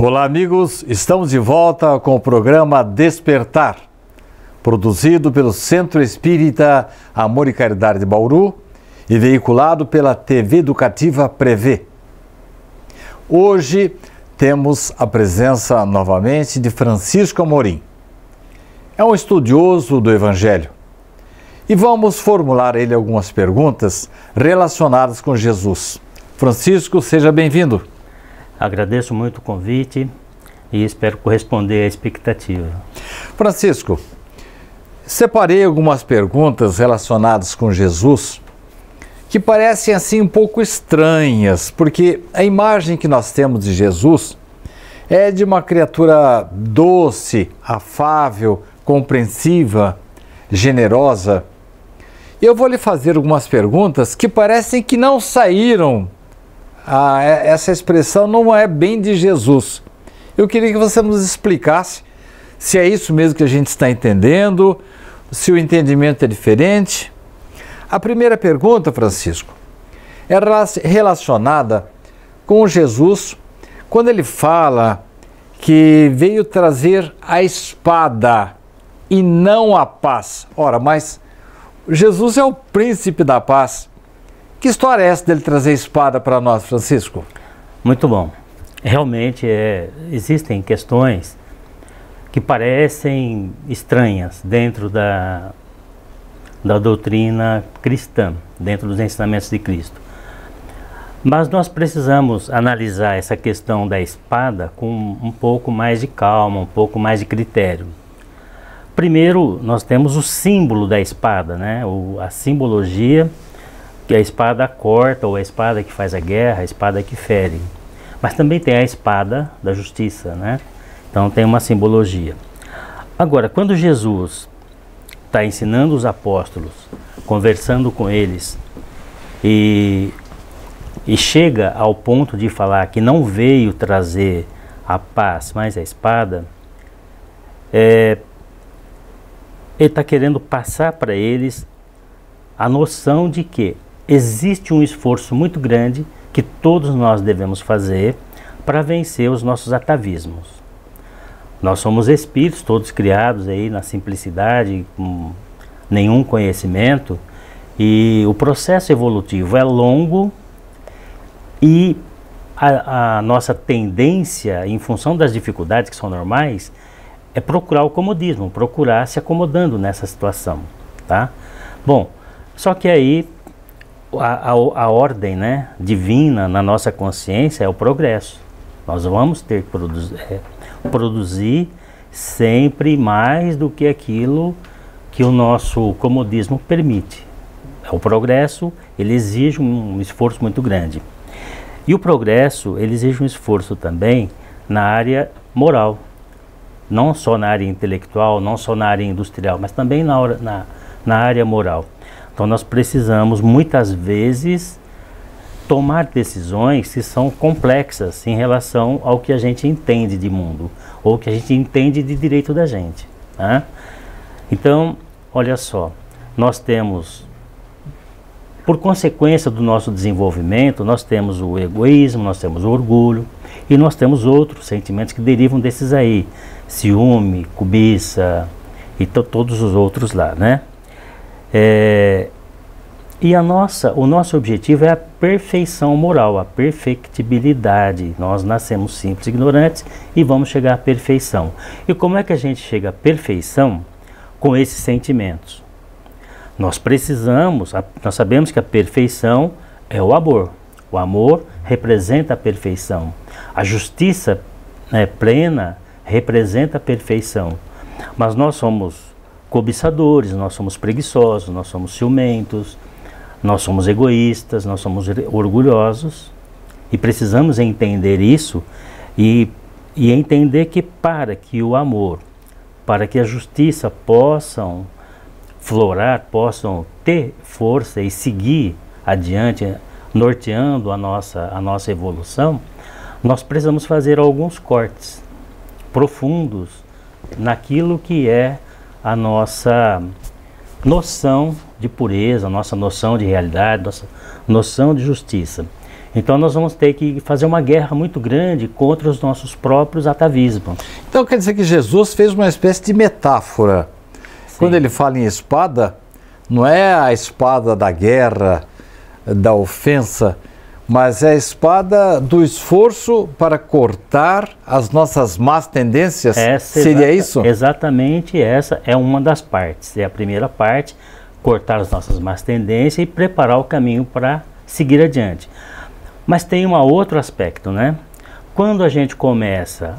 Olá, amigos, estamos de volta com o programa Despertar, produzido pelo Centro Espírita Amor e Caridade de Bauru e veiculado pela TV Educativa Prevê. Hoje temos a presença novamente de Francisco Amorim. É um estudioso do Evangelho e vamos formular a ele algumas perguntas relacionadas com Jesus. Francisco, seja bem-vindo. Agradeço muito o convite e espero corresponder à expectativa. Francisco, separei algumas perguntas relacionadas com Jesus que parecem assim um pouco estranhas, porque a imagem que nós temos de Jesus é de uma criatura doce, afável, compreensiva, generosa. Eu vou lhe fazer algumas perguntas que parecem que não saíram. Essa expressão não é bem de Jesus. Eu queria que você nos explicasse se é isso mesmo que a gente está entendendo, se o entendimento é diferente. A primeira pergunta, Francisco, é relacionada com Jesus quando ele fala que veio trazer a espada e não a paz. Ora, mas Jesus é o príncipe da paz. Que história é essa dele trazer espada para nós, Francisco? Muito bom. Realmente existem questões que parecem estranhas dentro da doutrina cristã, dentro dos ensinamentos de Cristo. Mas nós precisamos analisar essa questão da espada com um pouco mais de calma, um pouco mais de critério. Primeiro, nós temos o símbolo da espada, né? A simbologia, que a espada corta, ou a espada que faz a guerra, a espada que fere. Mas também tem a espada da justiça, né? Então tem uma simbologia. Agora, quando Jesus está ensinando os apóstolos, conversando com eles, e chega ao ponto de falar que não veio trazer a paz, mas a espada, ele está querendo passar para eles a noção de que existe um esforço muito grande que todos nós devemos fazer para vencer os nossos atavismos. Nós somos espíritos, todos criados aí na simplicidade, com nenhum conhecimento, e o processo evolutivo é longo e a nossa tendência, em função das dificuldades que são normais, é procurar o comodismo, procurar se acomodando nessa situação, tá? Bom, só que aí a ordem, né, divina na nossa consciência é o progresso. Nós vamos ter que produzir sempre mais do que aquilo que o nosso comodismo permite. O progresso, ele exige um esforço muito grande. E o progresso, ele exige um esforço também na área moral. Não só na área intelectual, não só na área industrial, mas também na área moral. Então nós precisamos muitas vezes tomar decisões que são complexas em relação ao que a gente entende de mundo, ou que a gente entende de direito da gente, né? Então, olha só, nós temos, por consequência do nosso desenvolvimento, nós temos o egoísmo, nós temos o orgulho, e nós temos outros sentimentos que derivam desses aí, ciúme, cobiça e todos os outros lá, né? E o nosso objetivo é a perfeição moral, a perfectibilidade. Nós nascemos simples, ignorantes e vamos chegar à perfeição. E como é que a gente chega à perfeição com esses sentimentos? Nós sabemos que a perfeição é o amor. O amor representa a perfeição. A justiça, né, plena representa a perfeição. Mas nós somos cobiçadores, nós somos preguiçosos, nós somos ciumentos, nós somos egoístas, nós somos orgulhosos e precisamos entender isso e entender que para que o amor, para que a justiça possam florar, possam ter força e seguir adiante, norteando a nossa evolução, nós precisamos fazer alguns cortes profundos naquilo que é a nossa noção de pureza, a nossa noção de realidade, nossa noção de justiça. Então nós vamos ter que fazer uma guerra muito grande contra os nossos próprios atavismos. Então quer dizer que Jesus fez uma espécie de metáfora. Sim. Quando ele fala em espada, não é a espada da guerra, da ofensa, mas é a espada do esforço para cortar as nossas más tendências. Seria isso? Exatamente, essa é uma das partes. É a primeira parte, cortar as nossas más tendências e preparar o caminho para seguir adiante. Mas tem um outro aspecto, né? Quando a gente começa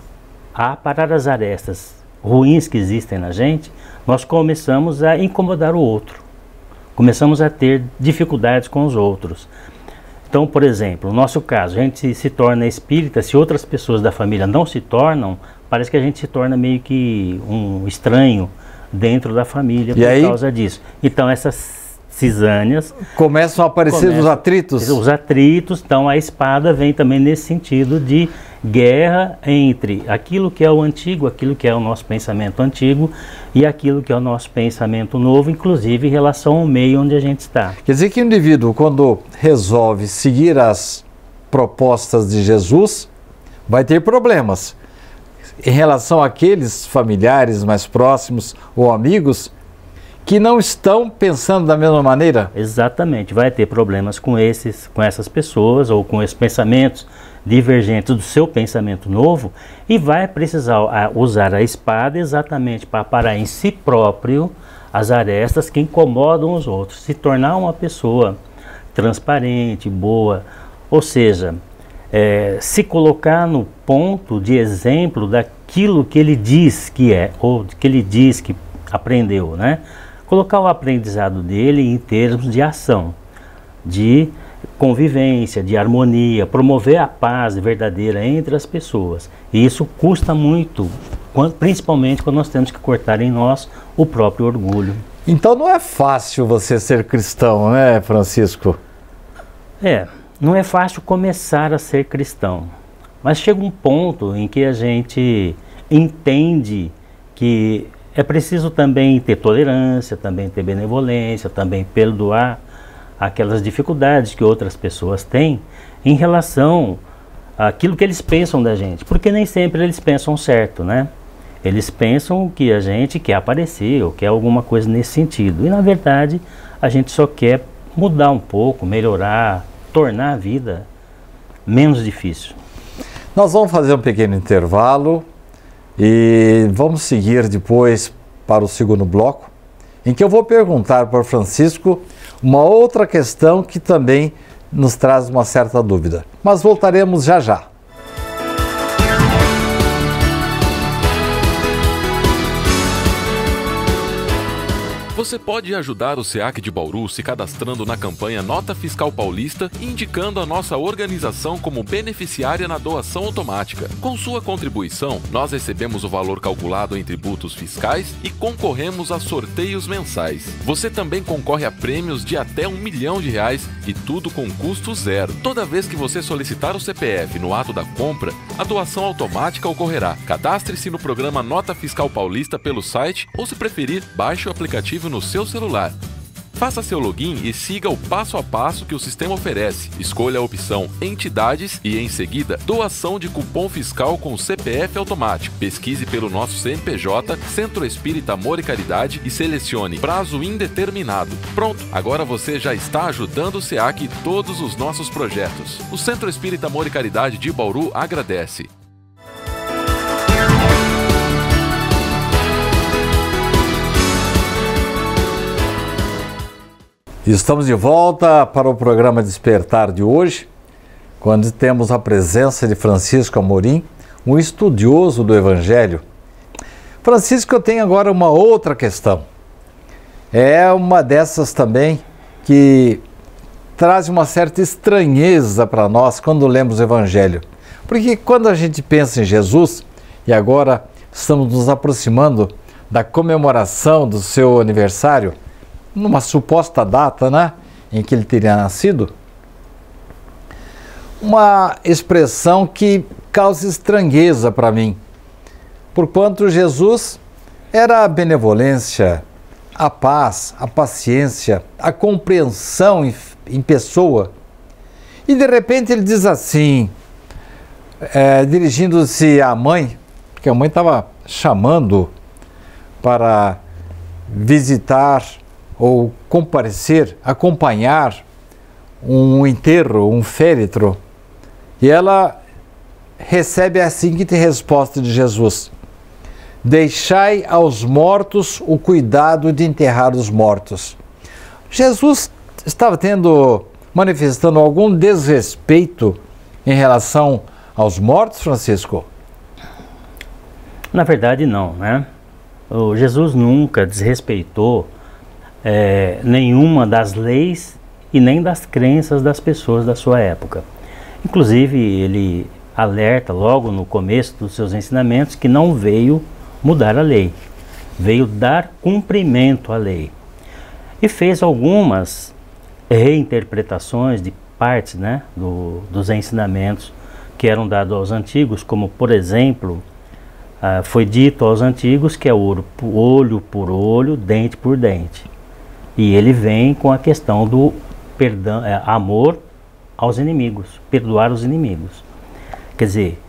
a aparar as arestas ruins que existem na gente, nós começamos a incomodar o outro. Começamos a ter dificuldades com os outros. Então, por exemplo, no nosso caso, a gente se torna espírita, se outras pessoas da família não se tornam, parece que a gente se torna meio que um estranho dentro da família causa disso. Então, essas cisâneas... Começam a aparecer os atritos? Os atritos, então a espada vem também nesse sentido de guerra entre aquilo que é o antigo, aquilo que é o nosso pensamento antigo e aquilo que é o nosso pensamento novo, inclusive em relação ao meio onde a gente está. Quer dizer que o indivíduo, quando resolve seguir as propostas de Jesus, vai ter problemas. Em relação àqueles familiares mais próximos ou amigos que não estão pensando da mesma maneira? Exatamente, vai ter problemas com essas pessoas ou com esses pensamentos divergentes do seu pensamento novo e vai precisar usar a espada exatamente para parar em si próprio as arestas que incomodam os outros, se tornar uma pessoa transparente, boa, ou seja, se colocar no ponto de exemplo daquilo que ele diz que é, ou que ele diz que aprendeu, né? Colocar o aprendizado dele em termos de ação, de convivência, de harmonia, promover a paz verdadeira entre as pessoas. E isso custa muito, principalmente quando nós temos que cortar em nós o próprio orgulho. Então não é fácil você ser cristão, né, Francisco? Não é fácil começar a ser cristão, mas chega um ponto em que a gente entende que é preciso também ter tolerância, também ter benevolência, também perdoar aquelas dificuldades que outras pessoas têm em relação àquilo que eles pensam da gente. Porque nem sempre eles pensam certo, né? Eles pensam que a gente quer aparecer ou quer alguma coisa nesse sentido. E na verdade a gente só quer mudar um pouco, melhorar, tornar a vida menos difícil. Nós vamos fazer um pequeno intervalo e vamos seguir depois para o segundo bloco, em que eu vou perguntar para o Francisco uma outra questão que também nos traz uma certa dúvida. Mas voltaremos já já. Você pode ajudar o SEAC de Bauru se cadastrando na campanha Nota Fiscal Paulista e indicando a nossa organização como beneficiária na doação automática. Com sua contribuição, nós recebemos o valor calculado em tributos fiscais e concorremos a sorteios mensais. Você também concorre a prêmios de até R$1 milhão e tudo com custo zero. Toda vez que você solicitar o CPF no ato da compra, a doação automática ocorrerá. Cadastre-se no programa Nota Fiscal Paulista pelo site ou, se preferir, baixe o aplicativo no seu celular. Faça seu login e siga o passo a passo que o sistema oferece. Escolha a opção Entidades e, em seguida, Doação de cupom fiscal com CPF automático. Pesquise pelo nosso CNPJ, Centro Espírita Amor e Caridade, e selecione Prazo Indeterminado. Pronto, agora você já está ajudando o SEAC e todos os nossos projetos. O Centro Espírita Amor e Caridade de Bauru agradece. Estamos de volta para o programa Despertar de hoje, quando temos a presença de Francisco Amorim, um estudioso do Evangelho. Francisco, eu tenho agora uma outra questão. É uma dessas também que traz uma certa estranheza para nós quando lemos o Evangelho. Porque quando a gente pensa em Jesus, e agora estamos nos aproximando da comemoração do seu aniversário, numa suposta data, né, em que ele teria nascido, uma expressão que causa estranheza para mim, porquanto Jesus era a benevolência, a paz, a paciência, a compreensão em pessoa. E de repente ele diz assim, dirigindo-se à mãe, porque a mãe estava chamando para visitar ou comparecer, acompanhar um enterro, um féretro, e ela recebe a seguinte resposta de Jesus: deixai aos mortos o cuidado de enterrar os mortos. Jesus estava manifestando algum desrespeito em relação aos mortos, Francisco? Na verdade, não, né? O Jesus nunca desrespeitou nenhuma das leis e nem das crenças das pessoas da sua época. Inclusive, ele alerta logo no começo dos seus ensinamentos que não veio mudar a lei, veio dar cumprimento à lei. E fez algumas reinterpretações de partes, né, dos ensinamentos que eram dados aos antigos, como, por exemplo, foi dito aos antigos que é olho por olho, dente por dente. E ele vem com a questão do perdão, amor aos inimigos, perdoar os inimigos. Quer dizer,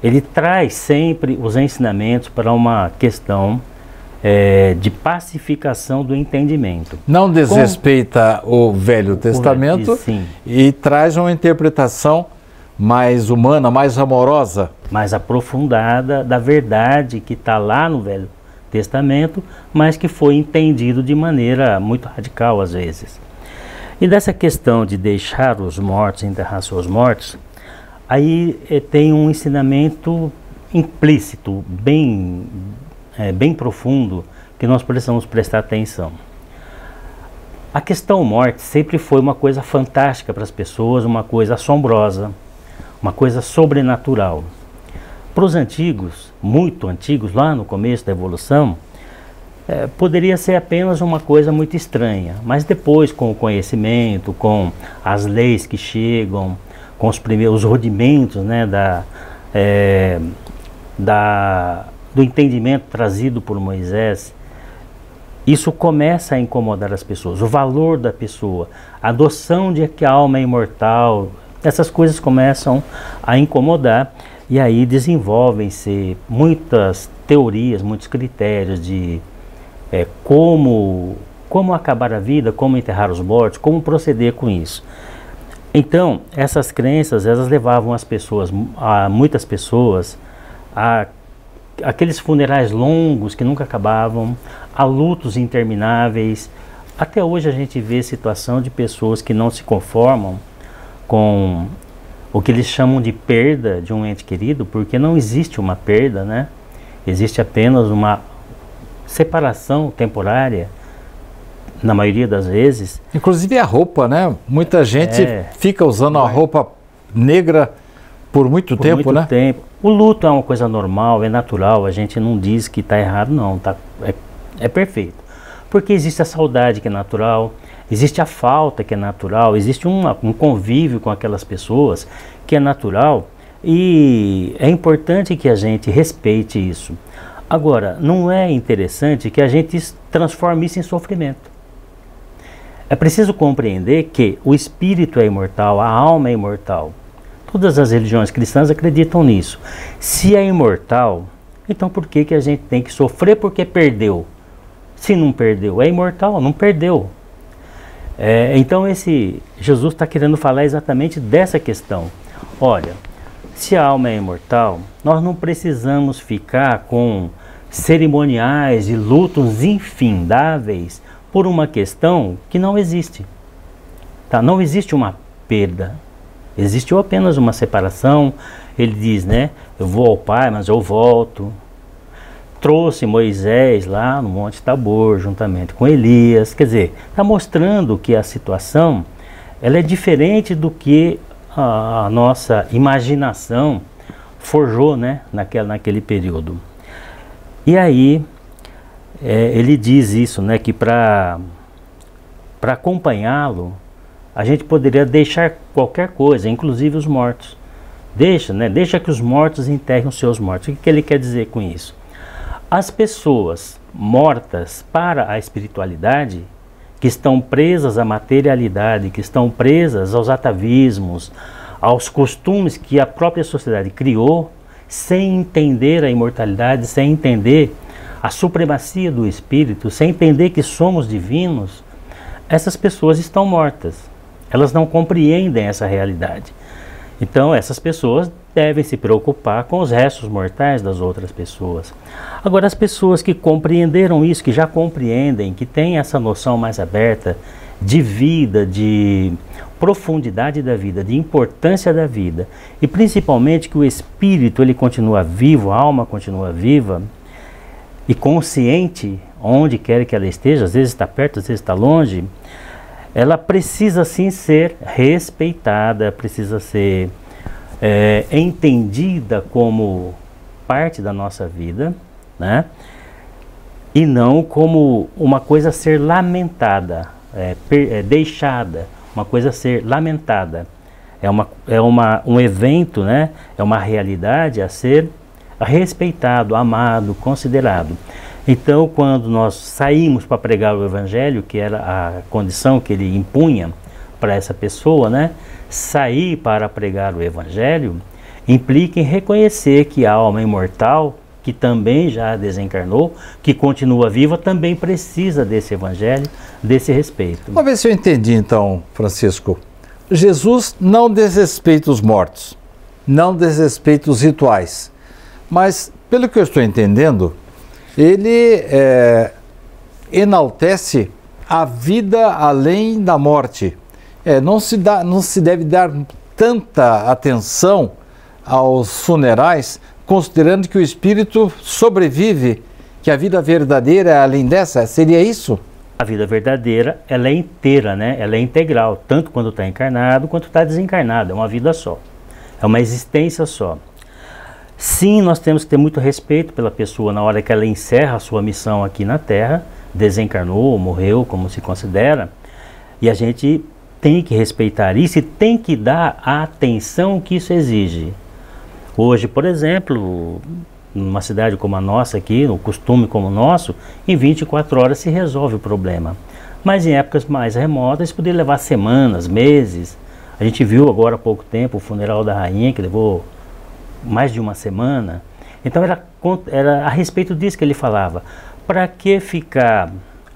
ele traz sempre os ensinamentos para uma questão de pacificação do entendimento. Não desrespeita o Velho Testamento e traz uma interpretação mais humana, mais amorosa. Mais aprofundada da verdade que está lá no Velho Testamento, mas que foi entendido de maneira muito radical às vezes. E dessa questão de deixar os mortos, enterrar seus mortos, aí tem um ensinamento implícito, bem profundo, que nós precisamos prestar atenção. A questão morte sempre foi uma coisa fantástica para as pessoas, uma coisa assombrosa, uma coisa sobrenatural. Para os antigos, muito antigos, lá no começo da evolução, poderia ser apenas uma coisa muito estranha, mas depois, com o conhecimento, com as leis que chegam, com os rudimentos, né, do entendimento trazido por Moisés, isso começa a incomodar as pessoas. O valor da pessoa, a adoção de que a alma é imortal, essas coisas começam a incomodar, e aí desenvolvem-se muitas teorias, muitos critérios de como acabar a vida, como enterrar os mortos, como proceder com isso. Então, essas crenças, elas levavam muitas pessoas a aqueles funerais longos que nunca acabavam, a lutos intermináveis. Até hoje a gente vê situação de pessoas que não se conformam com o que eles chamam de perda de um ente querido, porque não existe uma perda, né? Existe apenas uma separação temporária, na maioria das vezes. Inclusive a roupa, né? Muita gente fica usando a roupa negra por muito tempo, né? O luto é uma coisa normal, é natural, a gente não diz que está errado, não, é perfeito. Porque existe a saudade que é natural, existe a falta que é natural, existe um convívio com aquelas pessoas que é natural, e é importante que a gente respeite isso. Agora, não é interessante que a gente transforme isso em sofrimento. É preciso compreender que o espírito é imortal, a alma é imortal. Todas as religiões cristãs acreditam nisso. Se é imortal, então por que a gente tem que sofrer porque perdeu? Se não perdeu, é imortal, não perdeu. Então Jesus está querendo falar exatamente dessa questão. Olha, se a alma é imortal, nós não precisamos ficar com cerimoniais e lutos infindáveis por uma questão que não existe. Tá? Não existe uma perda. Existiu apenas uma separação. Ele diz, né? Eu vou ao Pai, mas eu volto. Trouxe Moisés lá no Monte Tabor, juntamente com Elias. Quer dizer, está mostrando que a situação ela é diferente do que a nossa imaginação forjou, né? Naquele período. E aí, ele diz isso, né? Que para acompanhá-lo, a gente poderia deixar qualquer coisa, inclusive os mortos. Deixa que os mortos enterrem os seus mortos. O que ele quer dizer com isso? As pessoas mortas para a espiritualidade que estão presas à materialidade, que estão presas aos atavismos, aos costumes que a própria sociedade criou, sem entender a imortalidade, sem entender a supremacia do Espírito, sem entender que somos divinos, essas pessoas estão mortas. Elas não compreendem essa realidade. Então, essas pessoas devem se preocupar com os restos mortais das outras pessoas. Agora, as pessoas que compreenderam isso, que já compreendem, que têm essa noção mais aberta de vida, de profundidade da vida, de importância da vida, e principalmente que o espírito ele continua vivo, a alma continua viva e consciente, onde quer que ela esteja, às vezes está perto, às vezes está longe, ela precisa sim ser respeitada, precisa ser entendida como parte da nossa vida, né? E não como uma coisa a ser lamentada, deixada, uma coisa a ser lamentada. Um evento, né? É uma realidade a ser respeitado, amado, considerado. Então, quando nós saímos para pregar o Evangelho, que era a condição que ele impunha para essa pessoa, né? Sair para pregar o Evangelho implica em reconhecer que a alma imortal, que também já desencarnou, que continua viva, também precisa desse Evangelho, desse respeito. Vamos ver se eu entendi então, Francisco. Jesus não desrespeita os mortos, não desrespeita os rituais, mas, pelo que eu estou entendendo, ele enaltece a vida além da morte. Não se deve dar tanta atenção aos funerais, considerando que o espírito sobrevive, que a vida verdadeira é além dessa. Seria isso? A vida verdadeira, ela é inteira, né? Ela é integral, tanto quando está encarnado quanto está desencarnado. É uma vida só, é uma existência só. Sim, nós temos que ter muito respeito pela pessoa na hora que ela encerra a sua missão aqui na Terra, desencarnou, morreu, como se considera, e a gente tem que respeitar isso e tem que dar a atenção que isso exige. Hoje, por exemplo, numa cidade como a nossa aqui, no costume como o nosso, em 24 horas se resolve o problema. Mas em épocas mais remotas, isso poderia levar semanas, meses. A gente viu agora há pouco tempo o funeral da rainha, que levou mais de uma semana. Então era a respeito disso que ele falava. Para que ficar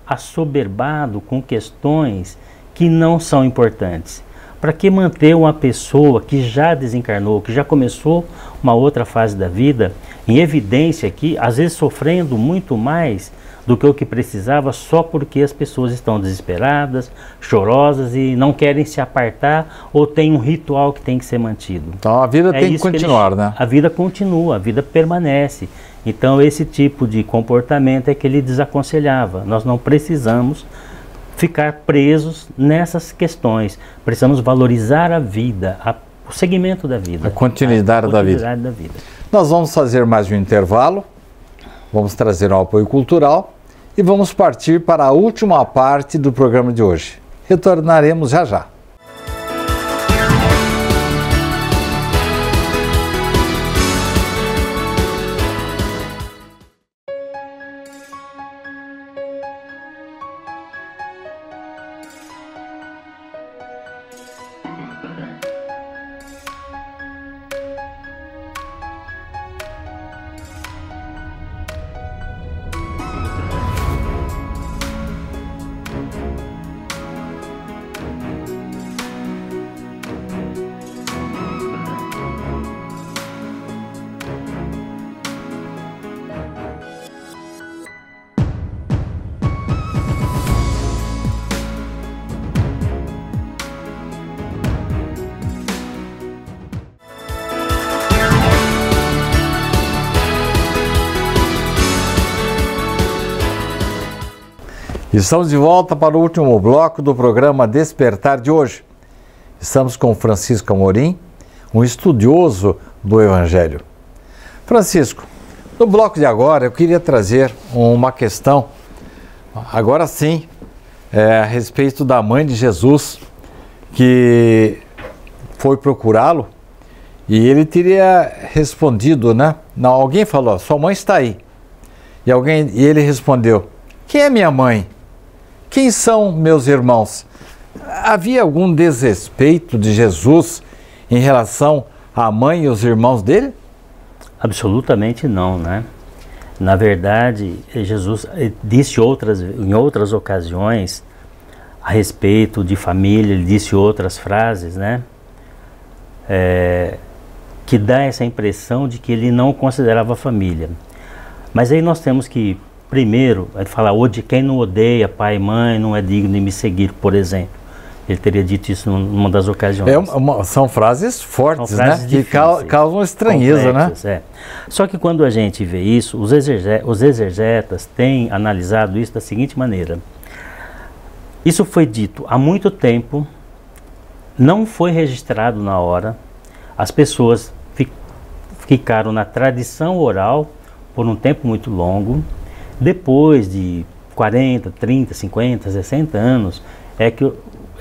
assoberbado com questões que não são importantes? Para que manter uma pessoa que já desencarnou, que já começou uma outra fase da vida, em evidência aqui, às vezes sofrendo muito mais do que o que precisava, só porque as pessoas estão desesperadas, chorosas e não querem se apartar, ou tem um ritual que tem que ser mantido. Então a vida tem que continuar, né? A vida continua, a vida permanece. Então esse tipo de comportamento é que ele desaconselhava. Nós não precisamos ficar presos nessas questões. Precisamos valorizar a vida, o segmento da vida. A continuidade da vida. Nós vamos fazer mais um intervalo, vamos trazer um apoio cultural e vamos partir para a última parte do programa de hoje. Retornaremos já já. Estamos de volta para o último bloco do programa Despertar de hoje. Estamos com Francisco Amorim, um estudioso do Evangelho. Francisco, no bloco de agora eu queria trazer uma questão, agora sim, a respeito da mãe de Jesus, que foi procurá-lo e ele teria respondido, né? Não, alguém falou, sua mãe está aí. E ele respondeu, quem é minha mãe? quem são meus irmãos? Havia algum desrespeito de Jesus em relação à mãe e os irmãos dele? Absolutamente não, né? Na verdade, Jesus disse em outras ocasiões a respeito de família, ele disse outras frases, né? Que dá essa impressão de que ele não considerava família. Mas aí nós temos que, primeiro, falar, quem não odeia pai e mãe não é digno de me seguir, por exemplo. Ele teria dito isso numa das ocasiões. São frases fortes, são frases, né? Que causam estranheza, né? Só que quando a gente vê isso, os exegetas têm analisado isso da seguinte maneira. Isso foi dito há muito tempo, não foi registrado na hora, as pessoas ficaram na tradição oral por um tempo muito longo. Depois de 40, 30, 50, 60 anos, é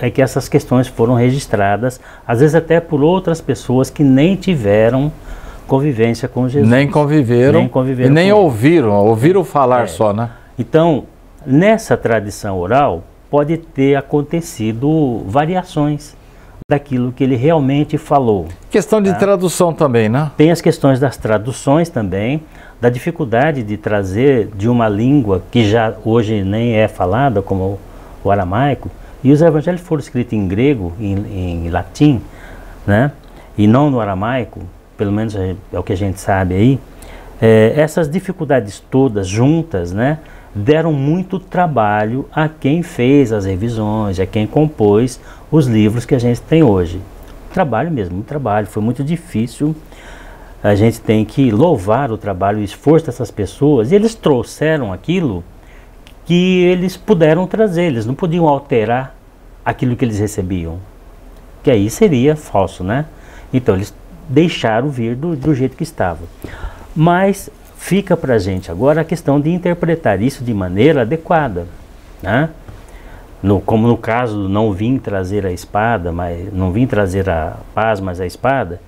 que essas questões foram registradas, às vezes até por outras pessoas que nem tiveram convivência com Jesus. Nem conviveram e nem ouviram falar só, né? Então, nessa tradição oral, pode ter acontecido variações daquilo que ele realmente falou. Questão de tradução também, né? Tem as questões das traduções também, da dificuldade de trazer de uma língua que já hoje nem é falada, como o aramaico, e os evangelhos foram escritos em grego, em latim, né? E não no aramaico, pelo menos é o que a gente sabe aí. Essas dificuldades todas juntas, né, deram muito trabalho a quem fez as revisões, a quem compôs os livros que a gente tem hoje. Trabalho mesmo, muito trabalho, foi muito difícil. A gente tem que louvar o trabalho e o esforço dessas pessoas, e eles trouxeram aquilo que eles puderam trazer, eles não podiam alterar aquilo que eles recebiam, que aí seria falso, né? Então eles deixaram vir do jeito que estava. Mas fica para a gente agora a questão de interpretar isso de maneira adequada, né? Como no caso, não vim trazer a espada, mas não vim trazer a paz, mas a espada.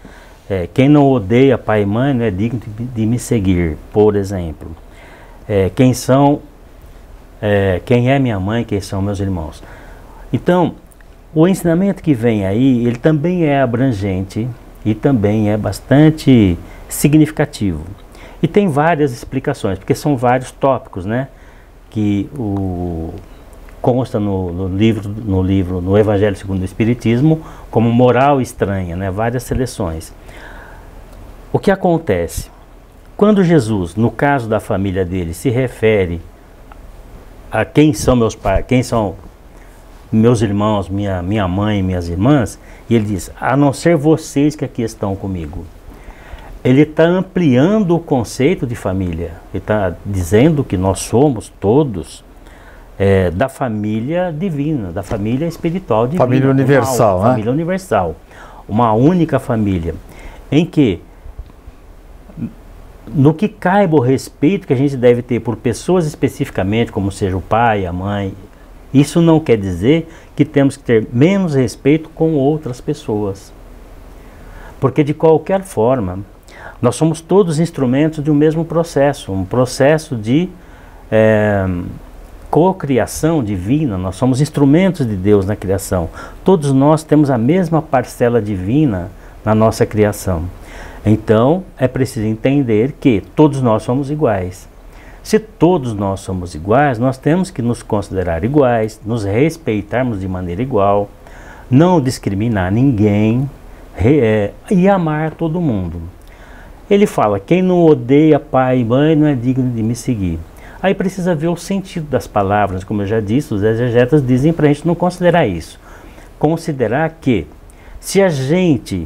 Quem não odeia pai e mãe não é digno de me seguir, por exemplo. Quem é minha mãe, quem são meus irmãos. Então, o ensinamento que vem aí, ele também é abrangente e também é bastante significativo. E tem várias explicações, porque são vários tópicos, né, que consta no Evangelho segundo o Espiritismo como moral estranha, né, várias seleções. O que acontece? Quando Jesus, no caso da família dele, se refere a quem são meus pais, quem são meus irmãos, minha mãe e minhas irmãs, e ele diz, a não ser vocês que aqui estão comigo. Ele está ampliando o conceito de família. Ele está dizendo que nós somos todos da família divina, da família espiritual divina. Família universal, né? Família universal. Uma única família, em que, no que caiba o respeito que a gente deve ter por pessoas especificamente, como seja o pai, a mãe, isso não quer dizer que temos que ter menos respeito com outras pessoas. Porque de qualquer forma, nós somos todos instrumentos de um mesmo processo, um processo de cocriação divina. Nós somos instrumentos de Deus na criação. Todos nós temos a mesma parcela divina na nossa criação. Então, é preciso entender que todos nós somos iguais. Se todos nós somos iguais, nós temos que nos considerar iguais, nos respeitarmos de maneira igual, não discriminar ninguém e amar todo mundo. Ele fala, quem não odeia pai e mãe não é digno de me seguir. Aí precisa ver o sentido das palavras, como eu já disse, os exegetas dizem para a gente não considerar isso. Considerar que, se a gente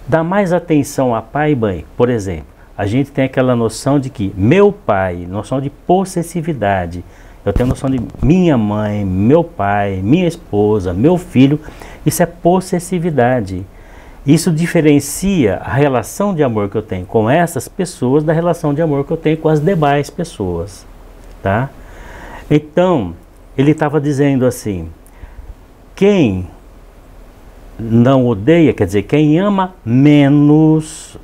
dá mais atenção a pai e mãe, por exemplo, a gente tem aquela noção de que meu pai, noção de possessividade, eu tenho noção de minha mãe, meu pai, minha esposa, meu filho, isso é possessividade. Isso diferencia a relação de amor que eu tenho com essas pessoas da relação de amor que eu tenho com as demais pessoas, tá? Então, ele estava dizendo assim, quem não odeia, quer dizer, quem ama menos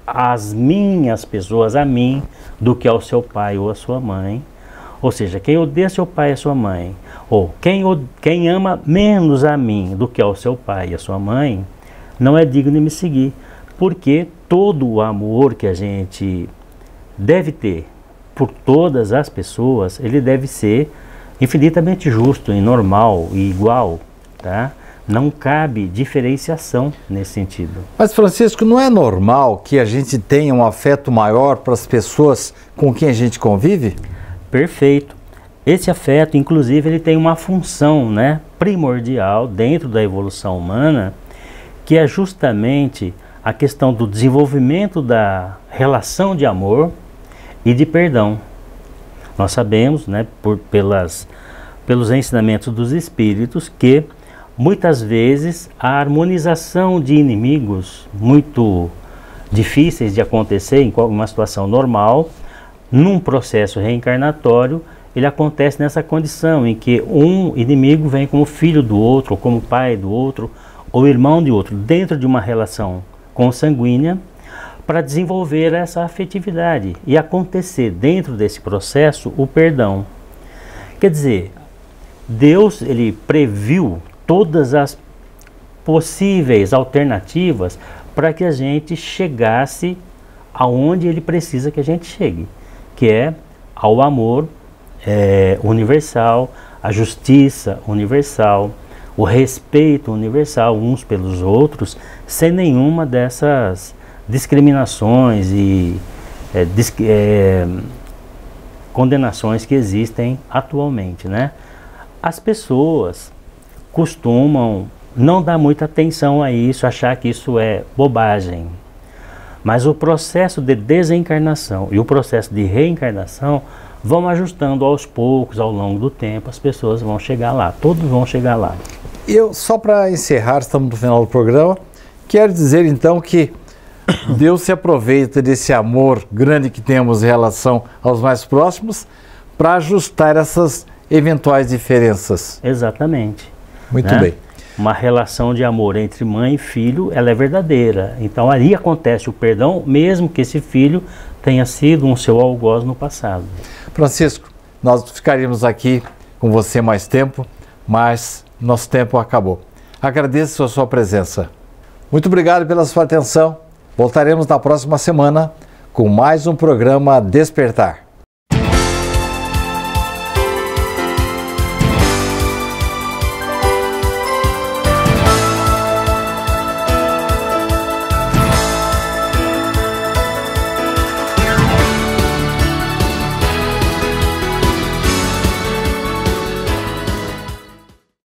as minhas pessoas, a mim, do que ao seu pai ou a sua mãe, Ou seja, quem odeia seu pai e sua mãe, ou quem ama menos a mim do que ao seu pai e a sua mãe, não é digno de me seguir. Porque todo o amor que a gente deve ter por todas as pessoas, ele deve ser infinitamente justo e normal e igual, tá? Não cabe diferenciação nesse sentido. Mas, Francisco, não é normal que a gente tenha um afeto maior para as pessoas com quem a gente convive? Perfeito. Esse afeto, inclusive, ele tem uma função, né, primordial dentro da evolução humana, que é justamente a questão do desenvolvimento da relação de amor e de perdão. Nós sabemos, né, pelos ensinamentos dos espíritos, que muitas vezes a harmonização de inimigos muito difíceis de acontecer em uma situação normal, num processo reencarnatório, ele acontece nessa condição em que um inimigo vem como filho do outro, ou como pai do outro, ou irmão de outro, dentro de uma relação consanguínea, para desenvolver essa afetividade e acontecer dentro desse processo o perdão. Quer dizer, Deus, ele previu todas as possíveis alternativas para que a gente chegasse aonde ele precisa que a gente chegue, que é ao amor universal, a justiça universal, o respeito universal uns pelos outros, sem nenhuma dessas discriminações e condenações que existem atualmente, né? As pessoas costumam não dar muita atenção a isso, achar que isso é bobagem. Mas o processo de desencarnação e o processo de reencarnação vão ajustando aos poucos, ao longo do tempo, as pessoas vão chegar lá, todos vão chegar lá. Só para encerrar, estamos no final do programa, quero dizer então que Deus se aproveita desse amor grande que temos em relação aos mais próximos para ajustar essas eventuais diferenças. Exatamente. Muito bem. Uma relação de amor entre mãe e filho, ela é verdadeira. Então ali acontece o perdão, mesmo que esse filho tenha sido um seu algoz no passado. Francisco, nós ficaríamos aqui com você mais tempo, mas nosso tempo acabou. Agradeço a sua presença. Muito obrigado pela sua atenção. Voltaremos na próxima semana com mais um programa Despertar.